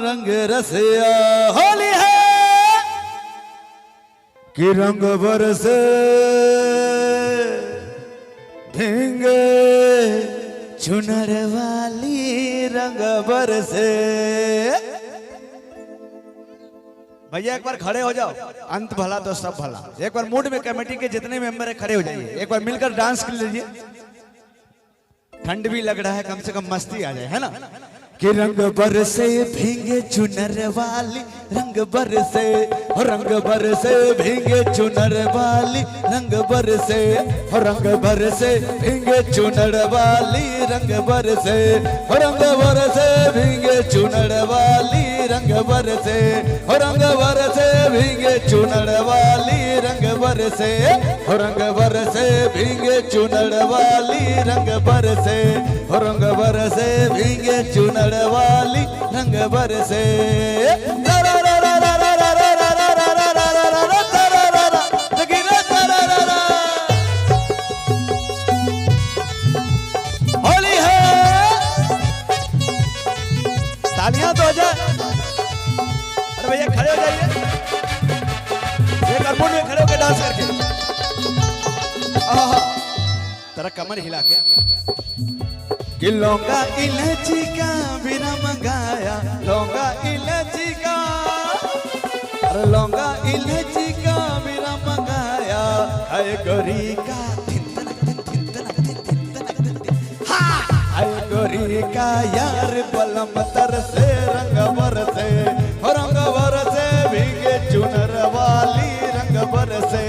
रंग रसिया होली है कि रंग बरसे भींगे चुनर वाली रंग बरसे। भैया एक बार खड़े हो जाओ, अंत भला तो सब भला। एक बार मूड में कमेटी के जितने मेंबर है खड़े हो जाइए, एक बार मिलकर डांस कर लीजिए। ठंड भी लग रहा है, कम से कम मस्ती आ जाए, है ना। कि रंग बरसे भींगे चुनर वाली रंग बरसे, रंग बरसे भींगे चुनर वाली रंग बरसे, रंग बरसे भींगे चुनर वाली रंग बरसे, रंग बरसे भींगे चुनर वाली रंग बरसे, रंग बरसे भींगे चुनर वाली रंग बरसे, रंग बरसे भींगे चुनर वाली रंग बरसे, रंग बरसे भींगे चुनर वाली रंग बरसे। होली है, तालियां तो हो जाए। अरे भैया खड़े हो जाइए, एक अर्पुण में खड़े होकर डांस करके तेरा कमर हिला के। कि लौंगा इलायची का बिना मंगाया, लौंगा इलायची का, अरे लौंगा इलायची का बिना मंगाया, आए गोरी का आए गोरी का यार बलम तरसे रंग बरसे, रंग बरसे भीगे चुनर वाली रंग बरसे,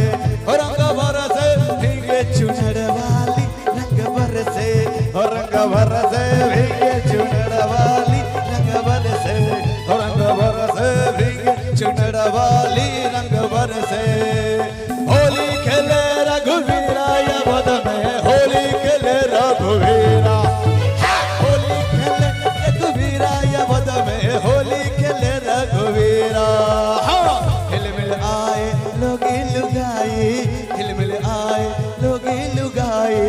रंग बरसे भीगे चुनर वाली रंग बरसे, रंग बरसे भीगे चुनर वाली रंग बरसे, रंग बरसे भीगे चुनर वाली रंग बरसे। होली खेले रघुवीरा यवद में, होली खेले रघुवीरा, होली खेले रघुवीरा यवद में, होली खेले रघुवीरा। हिलमिल आए लोगी लुगाई, हिलमिल आए लोगी लुगाई,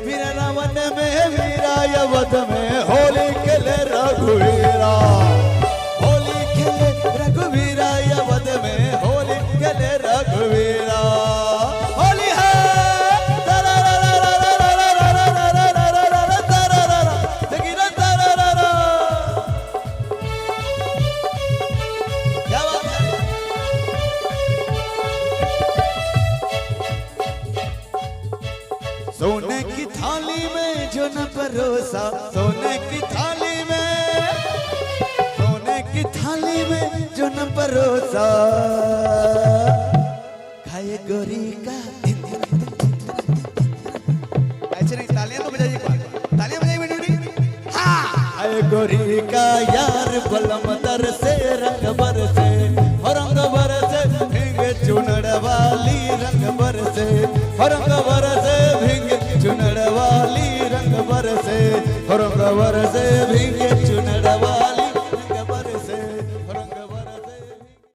वीरा रावण में वीरा यवद में, होली खेले रघुवीरा, होली खेले रघुवीरा यवद में, होली खेले रघुवीरा। होली है क्या बात है। सोने की थाली में जो न परोसा, सोने की थाली में, सोने की थाली में जो न परोसा, खाए गोरी का। ऐसे नहीं, तालियां तो बजाइए, तालियां बजाइए बेटी। खाए गोरी का यार बलम दर से रंग बरसे, रंग बरसे भीगे चुनर वाली रंग बरसे, रंग बरसे भीगे चुनर वाली रंग बरसे, रंग बरसे